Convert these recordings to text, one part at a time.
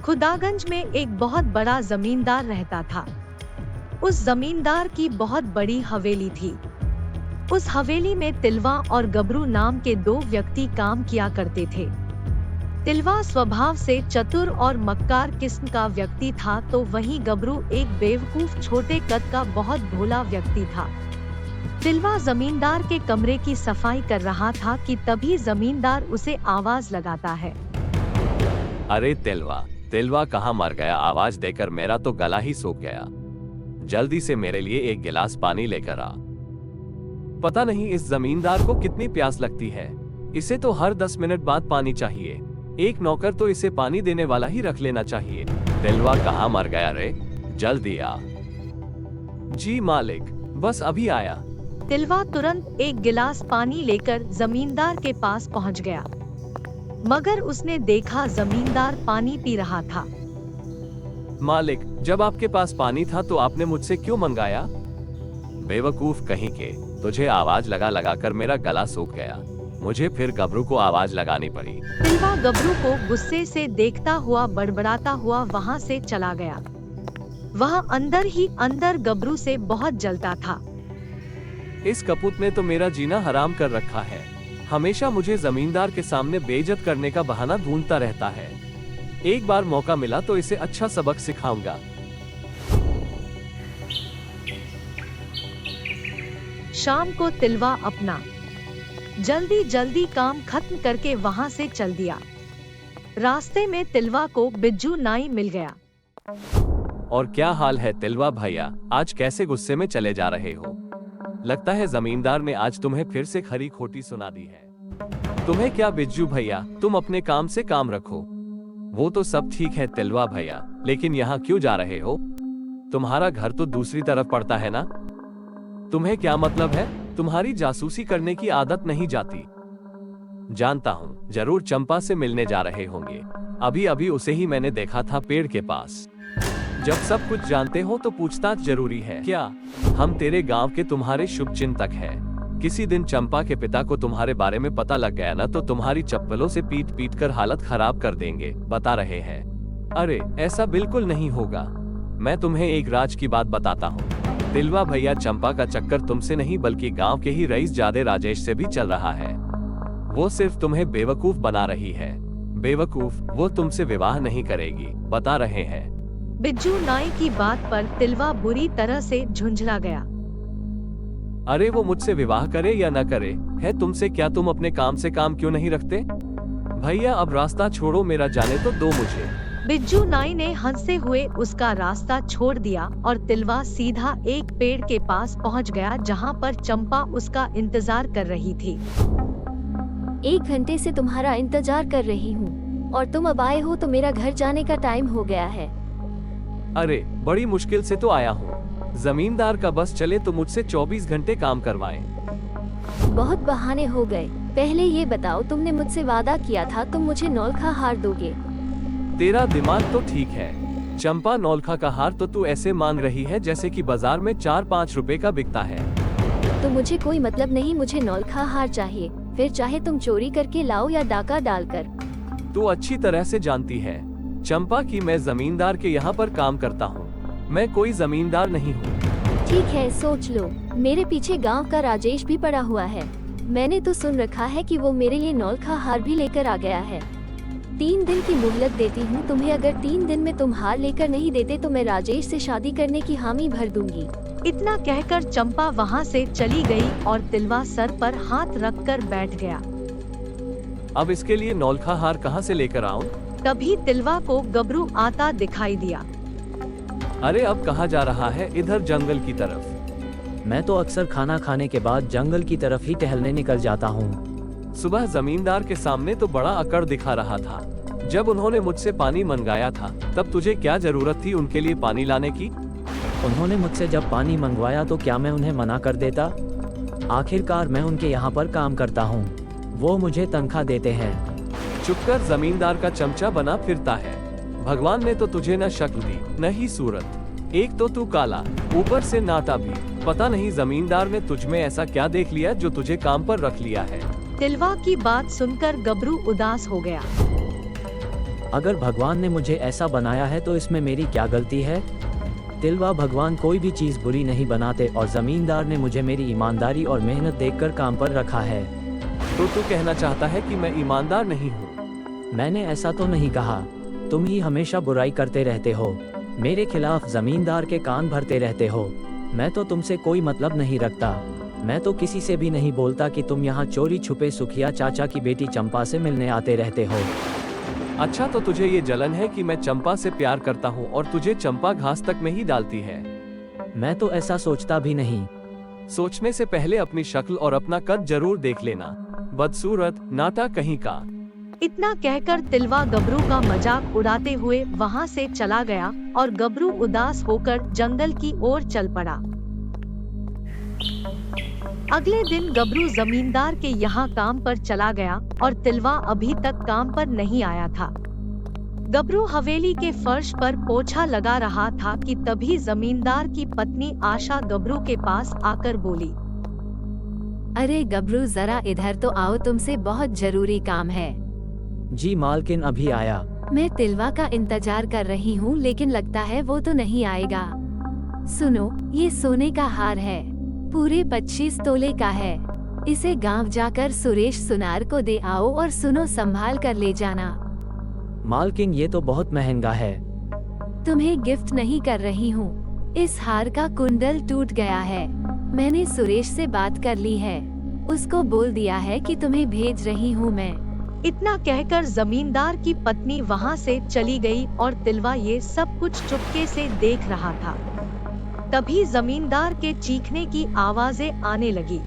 खुदागंज में एक बहुत बड़ा जमींदार रहता था। उस जमींदार की बहुत बड़ी हवेली थी। उस हवेली में तिलवा और गबरू नाम के दो व्यक्ति काम किया करते थे। तिलवा स्वभाव से चतुर और मक्कार किस्म का व्यक्ति था, तो वहीं गबरू एक बेवकूफ छोटे कद का बहुत भोला व्यक्ति था। तिलवा जमींदार के कमरे की सफाई कर रहा था कि तभी जमींदार उसे आवाज लगाता है। अरे तिलवा कहाँ मर गया? आवाज देकर मेरा तो गला ही सूख गया। जल्दी से मेरे लिए एक गिलास पानी लेकर आ। पता नहीं इस जमींदार को कितनी प्यास लगती है। इसे तो हर 10 मिनट बाद पानी चाहिए। एक नौकर तो इसे पानी देने वाला ही रख लेना चाहिए। तिलवा कहाँ मर गया रे? जल्दी आ। जी मालिक, बस अभी आया। तिलवा तुरंत एक गिलास पानी लेकर जमींदार के पास पहुंच गया, मगर उसने देखा जमींदार पानी पी रहा था। मालिक, जब आपके पास पानी था तो आपने मुझसे क्यों मंगाया? बेवकूफ कहीं के, तुझे आवाज लगा लगा कर मेरा गला सूख गया। मुझे फिर गबरू को आवाज लगानी पड़ी। तिलवा गबरू को गुस्से से देखता हुआ बड़बड़ाता हुआ वहां से चला गया। वह अंदर ही अंदर गबरू से बहुत जलता था। इस कपूत ने तो मेरा जीना हराम कर रखा है। हमेशा मुझे जमींदार के सामने बेइज्जत करने का बहाना ढूंढता रहता है। एक बार मौका मिला तो इसे अच्छा सबक सिखाऊंगा। शाम को तिलवा अपना जल्दी जल्दी काम खत्म करके वहां से चल दिया। रास्ते में तिलवा को बिज्जू नाई मिल गया। और क्या हाल है तिलवा भैया? आज कैसे गुस्से में चले जा रहे हो? लगता है जमींदार ने आज तुम्हें फिर से खरी खोटी सुना दी है। तुम्हें क्या बिज्जू भैया, तुम अपने काम से काम रखो। वो तो सब ठीक है तिलवा भैया, लेकिन यहाँ क्यों जा रहे हो? तुम्हारा घर तो दूसरी तरफ पड़ता है ना? तुम्हें क्या मतलब है? तुम्हारी जासूसी करने की आदत नहीं जाती। जानता हूँ, जरूर चंपा से मिलने जा रहे होंगे। अभी अभी उसे ही मैंने देखा था पेड़ के पास। जब सब कुछ जानते हो तो पूछताछ जरूरी है क्या? हम तेरे गांव के तुम्हारे शुभ चिंतक हैं। किसी दिन चंपा के पिता को तुम्हारे बारे में पता लग गया ना, तो तुम्हारी चप्पलों से पीट पीट कर हालत खराब कर देंगे, बता रहे हैं। अरे ऐसा बिल्कुल नहीं होगा। मैं तुम्हें एक राज की बात बताता हूँ तिलवा भैया, चंपा का चक्कर तुमसे नहीं बल्कि गांव के ही रईस जादे राजेश से भी चल रहा है। वो सिर्फ तुम्हें बेवकूफ बना रही है। बेवकूफ, वो तुमसे विवाह नहीं करेगी, बता रहे हैं। बिज्जू नाई की बात पर तिलवा बुरी तरह से झुंझला गया। अरे वो मुझसे विवाह करे या न करे है तुमसे क्या? तुम अपने काम से काम क्यों नहीं रखते? भैया अब रास्ता छोड़ो, मेरा जाने तो दो मुझे। बिज्जू नाई ने हंसते हुए उसका रास्ता छोड़ दिया और तिलवा सीधा एक पेड़ के पास पहुंच गया, जहां पर चंपा उसका इंतजार कर रही थी। 1 घंटे से तुम्हारा इंतजार कर रही हूँ और तुम अब आए हो तो मेरा घर जाने का टाइम हो गया है। अरे बड़ी मुश्किल से तो आया हूँ। जमींदार का बस चले तो मुझसे 24 घंटे काम करवाएं। बहुत बहाने हो गए। पहले ये बताओ, तुमने मुझसे वादा किया था तुम मुझे नौलखा हार दोगे। तेरा दिमाग तो ठीक है चंपा, नौलखा का हार तो तू ऐसे मांग रही है जैसे कि बाजार में 4-5 रुपए का बिकता है। तो मुझे कोई मतलब नहीं, मुझे नौलखा हार चाहिए, फिर चाहे तुम चोरी करके लाओ या डाका डालकर। तू अच्छी तरह से जानती है चंपा कि मैं जमींदार के यहाँ पर काम करता हूँ। मैं कोई जमींदार नहीं हूँ। ठीक है, सोच लो। मेरे पीछे गांव का राजेश भी पड़ा हुआ है। मैंने तो सुन रखा है कि वो मेरे लिए नौलखा हार भी लेकर आ गया है। 3 दिन की मोहलत देती हूँ तुम्हें। अगर 3 दिन में तुम हार लेकर नहीं देते तो मैं राजेश से शादी करने की हामी भर दूंगी। इतना कहकर चंपा वहां से चली गई और तिलवा सर पर हाथ रखकर बैठ गया। अब इसके लिए नौलखा हार कहाँ से लेकर आऊं? तभी तिलवा को गबरू आता दिखाई दिया। अरे अब कहाँ जा रहा है? इधर जंगल की तरफ। मैं तो अक्सर खाना खाने के बाद जंगल की तरफ ही टहलने निकल जाता हूँ। सुबह जमींदार के सामने तो बड़ा अकड़ दिखा रहा था। जब उन्होंने मुझसे पानी मंगाया था तब तुझे क्या जरूरत थी उनके लिए पानी लाने की? उन्होंने मुझसे जब पानी मंगवाया तो क्या मैं उन्हें मना कर देता? आखिरकार मैं उनके यहाँ पर काम करता हूँ, वो मुझे तनख्वाह देते हैं। चुपकर जमींदार का चमचा बना फिरता है। भगवान ने तो तुझे न शक्ल दी न ही सूरत। एक तो तू काला, ऊपर से नाटा भी। पता नहीं जमींदार ने तुझमें ऐसा क्या देख लिया जो तुझे काम पर रख लिया है। तिलवा की बात सुनकर गबरू उदास हो गया। अगर भगवान ने मुझे ऐसा बनाया है तो इसमें मेरी क्या गलती है? तिलवा, भगवान कोई भी चीज़ बुरी नहीं बनाते और ज़मींदार ने मुझे मेरी ईमानदारी और मेहनत देखकर काम पर रखा है। तो तू कहना चाहता है कि मैं ईमानदार नहीं हूँ? मैंने ऐसा तो नहीं कहा। तुम ही हमेशा बुराई करते रहते हो, मेरे खिलाफ ज़मींदार के कान भरते रहते हो। मैं तो तुमसे कोई मतलब नहीं रखता। मैं तो किसी से भी नहीं बोलता कि तुम यहाँ चोरी छुपे सुखिया चाचा की बेटी चंपा से मिलने आते रहते हो। अच्छा, तो तुझे ये जलन है कि मैं चंपा से प्यार करता हूँ और तुझे चंपा घास तक में ही डालती है? मैं तो ऐसा सोचता भी नहीं। सोचने से पहले अपनी शक्ल और अपना कद जरूर देख लेना, बदसूरत नाटा कहीं का। इतना कहकर तिलवा गबरू का मजाक उड़ाते हुए वहां से चला गया और गबरू उदास होकर जंगल की ओर चल पड़ा। अगले दिन गबरू जमींदार के यहाँ काम पर चला गया और तिलवा अभी तक काम पर नहीं आया था। गबरू हवेली के फर्श पर पोछा लगा रहा था कि तभी जमींदार की पत्नी आशा गबरू के पास आकर बोली, अरे गबरू, जरा इधर तो आओ, तुमसे बहुत जरूरी काम है। जी मालकिन, अभी आया। मैं तिलवा का इंतजार कर रही हूँ, लेकिन लगता है वो तो नहीं आएगा। सुनो, ये सोने का हार है, पूरे 25 तोले का है। इसे गांव जाकर सुरेश सुनार को दे आओ और सुनो, संभाल कर ले जाना। मालकिन, ये तो बहुत महंगा है। तुम्हें गिफ्ट नहीं कर रही हूँ, इस हार का कुंडल टूट गया है। मैंने सुरेश से बात कर ली है, उसको बोल दिया है कि तुम्हें भेज रही हूँ मैं। इतना कहकर जमींदार की पत्नी वहां से चली गई और तिलवा ये सब कुछ चुपके से देख रहा था। तभी जमींदार के चीखने की आवाजें आने लगी।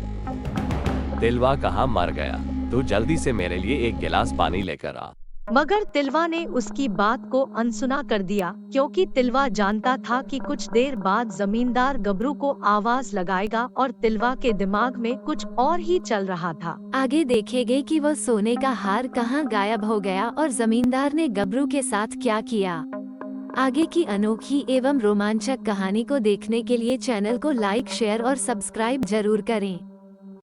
तिलवा कहाँ मर गया? तू जल्दी से मेरे लिए एक गिलास पानी लेकर आ। मगर तिलवा ने उसकी बात को अनसुना कर दिया, क्योंकि तिलवा जानता था कि कुछ देर बाद जमींदार गबरू को आवाज लगाएगा और तिलवा के दिमाग में कुछ और ही चल रहा था। आगे देखेंगे कि वो सोने का हार कहाँ गायब हो गया और जमींदार ने गबरू के साथ क्या किया। आगे की अनोखी एवं रोमांचक कहानी को देखने के लिए चैनल को लाइक, शेयर और सब्सक्राइब जरूर करें।